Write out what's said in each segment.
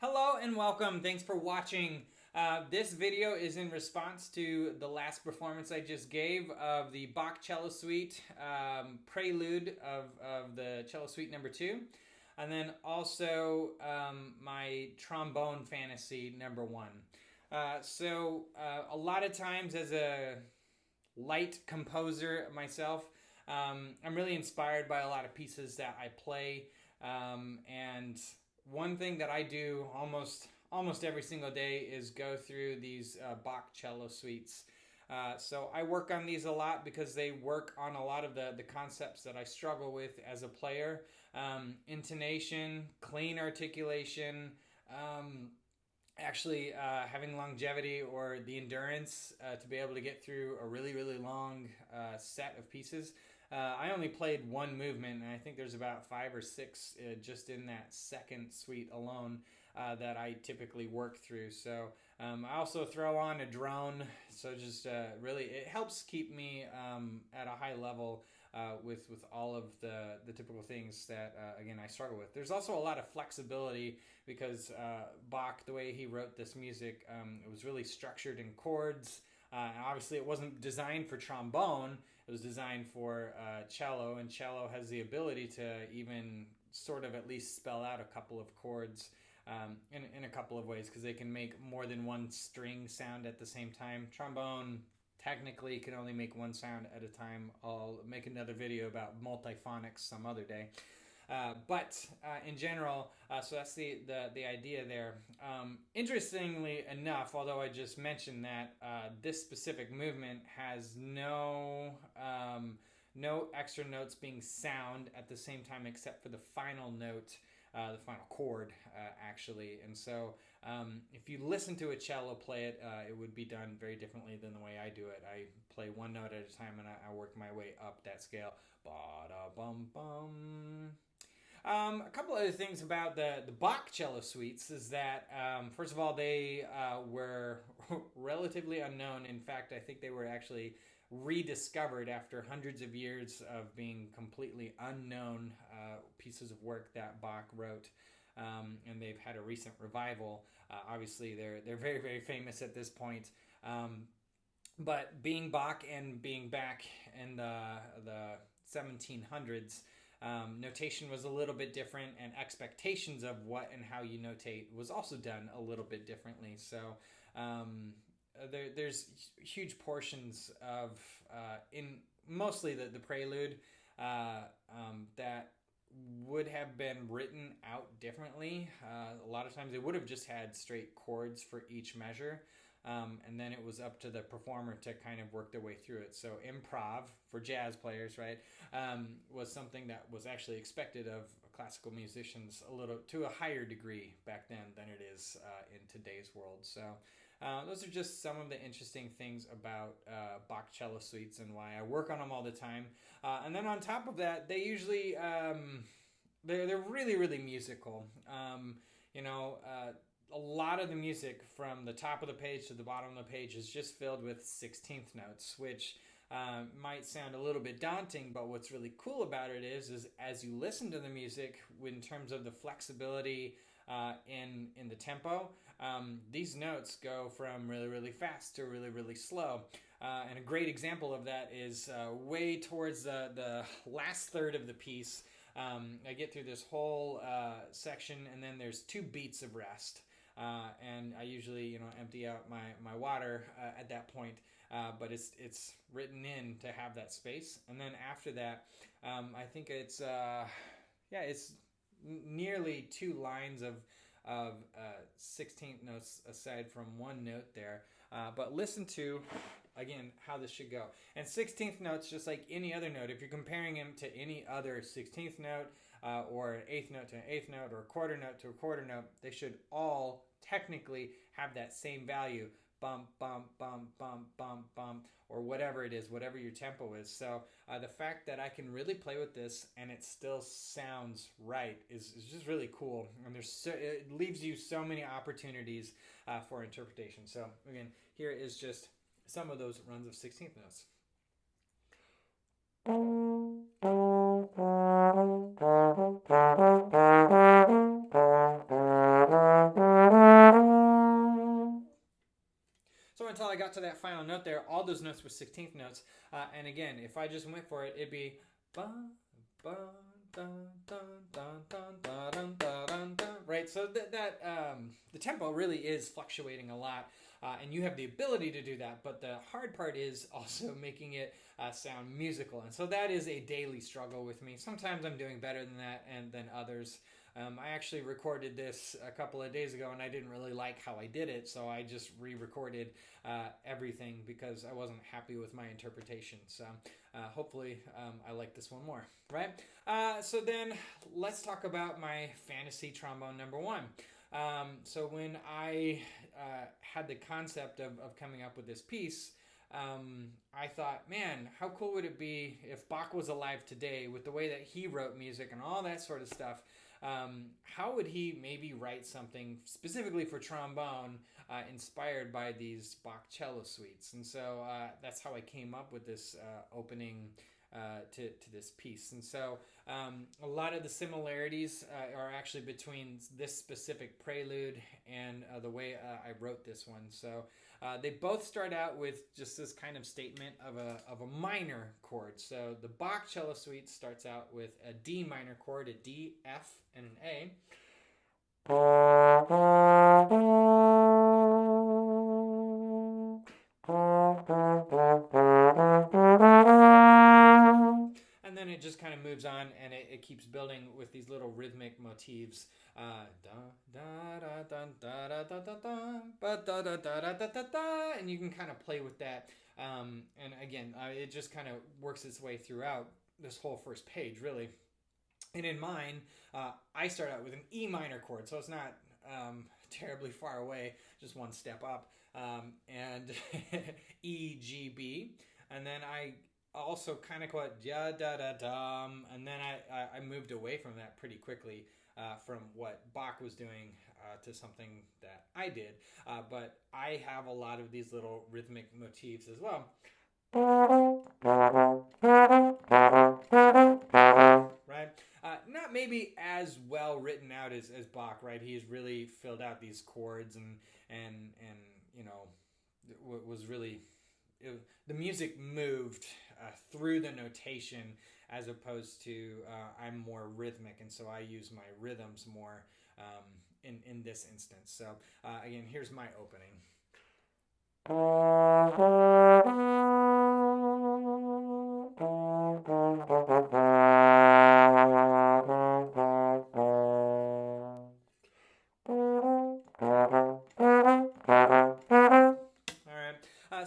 Hello and welcome. Thanks for watching. This video is in response to the last performance I just gave of the Bach Cello Suite Prelude of the Cello Suite number 2. And then also my Trombone Fantasy number 1. A lot of times as a light composer myself, I'm really inspired by a lot of pieces that I play. And one thing that I do almost every single day is go through these Bach cello suites. So I work on these a lot because they work on a lot of the concepts that I struggle with as a player. Intonation, clean articulation, having longevity or the endurance to be able to get through a really long set of pieces. I only played one movement, and I think there's about 5 or 6 just in that second suite alone that I typically work through. So I also throw on a drone, so just really it helps keep me at a high level with all of the typical things that again I struggle with. There's also a lot of flexibility because Bach, the way he wrote this music, it was really structured in chords. Obviously, it wasn't designed for trombone. It was designed for cello, and cello has the ability to even sort of at least spell out a couple of chords in a couple of ways because they can make more than one string sound at the same time. Trombone technically can only make one sound at a time. I'll make another video about multiphonics some other day. But in general, so that's the idea there. Interestingly enough, although I just mentioned that this specific movement has no extra notes being sound at the same time except for the final note, the final chord, actually. And so if you listen to a cello play it, it would be done very differently than the way I do it. I play one note at a time and I work my way up that scale. Ba-da-bum-bum. A couple other things about the Bach cello suites is that, first of all, they were relatively unknown. In fact, I think they were actually rediscovered after hundreds of years of being completely unknown pieces of work that Bach wrote. And they've had a recent revival. Obviously, they're very famous at this point. But being Bach and being back in the 1700s, notation was a little bit different, and expectations of what and how you notate was also done a little bit differently. So there's huge portions of in mostly the prelude that would have been written out differently. A lot of times they would have just had straight chords for each measure. And then it was up to the performer to kind of work their way through it. So improv for jazz players, right, was something that was actually expected of classical musicians a little to a higher degree back then than it is in today's world. So those are just some of the interesting things about Bach cello suites and why I work on them all the time. And then on top of that, they usually they're really musical. A lot of the music from the top of the page to the bottom of the page is just filled with 16th notes, which might sound a little bit daunting, but what's really cool about it is as you listen to the music, in terms of the flexibility in the tempo, these notes go from really fast to really slow. And a great example of that is way towards the last third of the piece. I get through this whole section, and then there's 2 beats of rest. And I usually, empty out my water at that point, but it's written in to have that space. And then after that, I think it's nearly 2 lines of 16th notes aside from one note there. But listen to, again, how this should go. And 16th notes, just like any other note, if you're comparing them to any other 16th note, or an 8th note to an 8th note, or a quarter note to a quarter note, they should all technically have that same value. Bump, bump, bump, bump, bump, bump, or whatever it is, whatever your tempo is. So the fact that I can really play with this and it still sounds right is just really cool. And it leaves you so many opportunities for interpretation. So again, here is just some of those runs of 16th notes. got to that final note there, all those notes were 16th notes. And again, if I just went for it, it'd be ba, ba, dun, dun, dun, dun, dun, dun, dun, dun, dun, right? So the tempo really is fluctuating a lot. And you have the ability to do that, but the hard part is also making it sound musical. And so that is a daily struggle with me. Sometimes I'm doing better than that and than others. I actually recorded this a couple of days ago, and I didn't really like how I did it, so I just re-recorded everything because I wasn't happy with my interpretation. So hopefully I like this one more, right? So then let's talk about my fantasy trombone number one. So when I had the concept of coming up with this piece, I thought, man, how cool would it be if Bach was alive today with the way that he wrote music and all that sort of stuff? How would he maybe write something specifically for trombone inspired by these Bach Cello Suites? And so that's how I came up with this opening to this piece. And so a lot of the similarities are actually between this specific prelude and the way I wrote this one. So they both start out with just this kind of statement of a minor chord. So the Bach Cello Suite starts out with a D minor chord, a D, F, and an A. And then it just kind of moves on, and it keeps building with these little rhythmic motifs. And you can kind of play with that. And again, it just kind of works its way throughout this whole first page, really. And in mine, I start out with an E minor chord, so it's not terribly far away, just one step up, and E, G, B, and then I also kind of quote da da da dum, and then I moved away from that pretty quickly from what Bach was doing to something that I did, but I have a lot of these little rhythmic motifs as well. Right? Not maybe as well written out as Bach, right? He's really filled out these chords and you know, was really the music moved through the notation as opposed to I'm more rhythmic, and so I use my rhythms more in this instance. So again, here's my opening.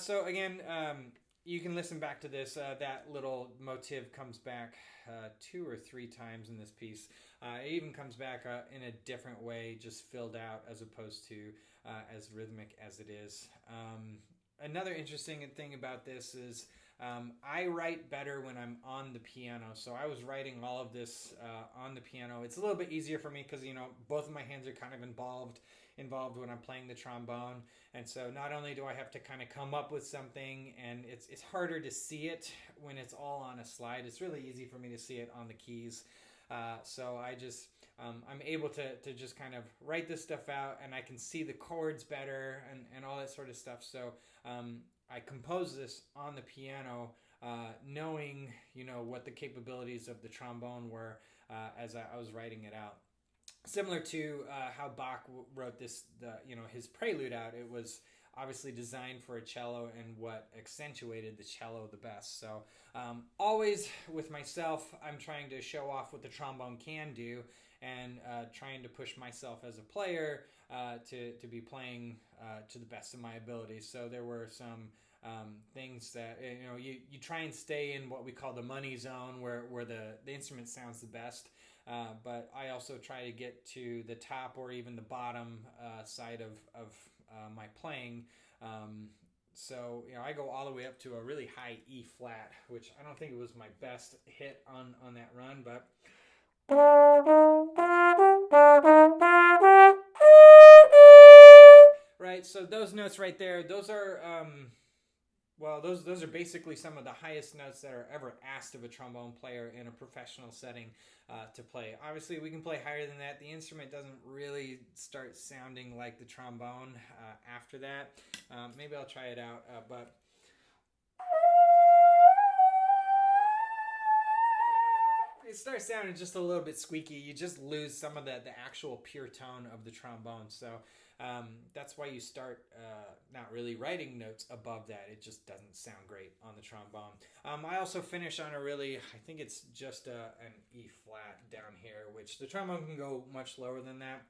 So again, you can listen back to this. That little motif comes back 2 or 3 times in this piece. It even comes back in a different way, just filled out as opposed to as rhythmic as it is. Another interesting thing about this is I write better when I'm on the piano. So I was writing all of this on the piano. It's a little bit easier for me because, you know, both of my hands are kind of involved when I'm playing the trombone. And so not only do I have to kind of come up with something, and it's harder to see it when it's all on a slide. It's really easy for me to see it on the keys. So I just I'm able to just kind of write this stuff out, and I can see the chords better and all that sort of stuff. So I composed this on the piano, knowing, you know, what the capabilities of the trombone were as I was writing it out. Similar to how Bach wrote this, his prelude out, it was obviously designed for a cello and what accentuated the cello the best. So always with myself, I'm trying to show off what the trombone can do and trying to push myself as a player to be playing to the best of my abilities. So there were some things that, you try and stay in what we call the money zone where the instrument sounds the best. But I also try to get to the top or even the bottom side of my playing. So, I go all the way up to a really high E flat, which I don't think it was my best hit on that run, but... Right, so those notes right there, those are Well, those are basically some of the highest notes that are ever asked of a trombone player in a professional setting to play. Obviously, we can play higher than that. The instrument doesn't really start sounding like the trombone after that. Maybe I'll try it out, but it starts sounding just a little bit squeaky. You just lose some of the actual pure tone of the trombone. So that's why you start not really writing notes above that. It just doesn't sound great on the trombone. I also finish on a really, I think it's just an E flat down here, which the trombone can go much lower than that.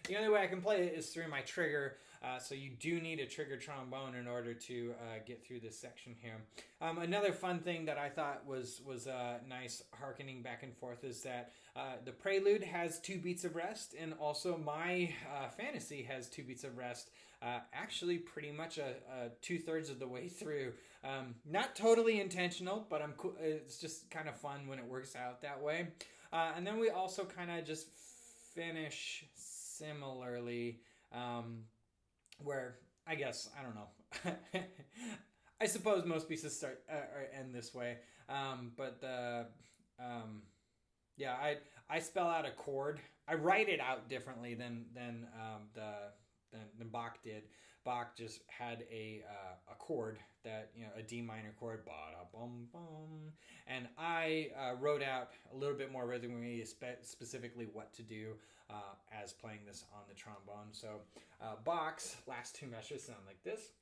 The only way I can play it is through my trigger. So you do need a trigger trombone in order to get through this section here. Another fun thing that I thought was nice, harkening back and forth, is that the Prelude has 2 beats of rest, and also my Fantasy has 2 beats of rest. Actually, pretty much 2/3 of the way through. Not totally intentional, but I'm cool. It's just kind of fun when it works out that way. And then we also kind of just finish similarly. Where I guess I don't know. I suppose most pieces start or end this way, but yeah, I spell out a chord. I write it out differently than Bach did. Bach just had a chord that, you know, a D minor chord, ba-da-bum-bum, and I wrote out a little bit more rhythmically, specifically what to do as playing this on the trombone. So Bach's last 2 measures sound like this.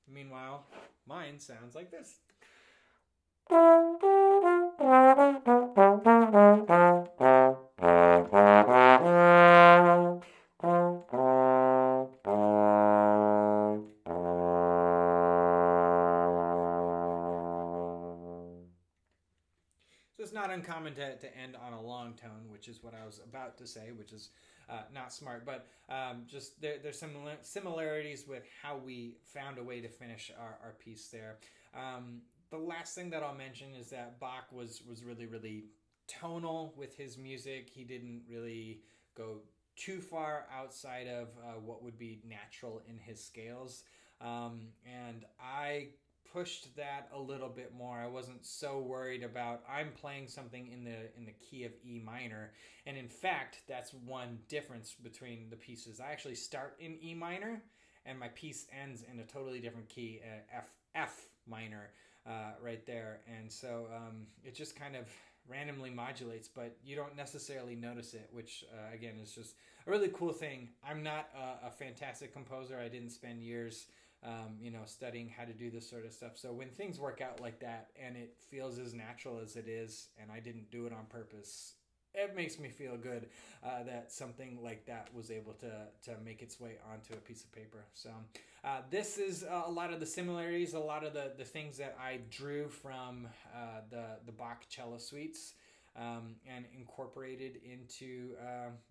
Meanwhile, mine sounds like this. So it's not uncommon to end on a long tone, which is what I was about to say, which is not smart. But just there's some similarities with how we found a way to finish our piece there. The last thing that I'll mention is that Bach was really, really tonal with his music. He didn't really go too far outside of what would be natural in his scales. And I pushed that a little bit more. I wasn't so worried about I'm playing something in the key of E minor, and in fact that's one difference between the pieces. I actually start in E minor and my piece ends in a totally different key, F minor, right there, and so it just kind of randomly modulates, but you don't necessarily notice it, which again is just a really cool thing. I'm not a fantastic composer. I didn't spend years studying how to do this sort of stuff. So when things work out like that and it feels as natural as it is, and I didn't do it on purpose, it makes me feel good that something like that was able to make its way onto a piece of paper. So this is a lot of the similarities, a lot of the things that I drew from the Bach Cello Suites. And incorporated into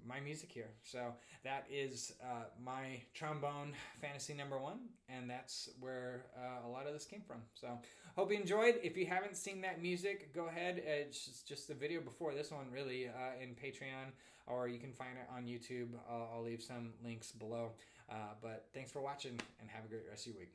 my music here. So that is my Trombone Fantasy #1, and that's where a lot of this came from. So hope you enjoyed. If you haven't seen that music, go ahead. It's just the video before this one, really, in Patreon, or you can find it on YouTube. I'll leave some links below. But thanks for watching, and have a great rest of your week.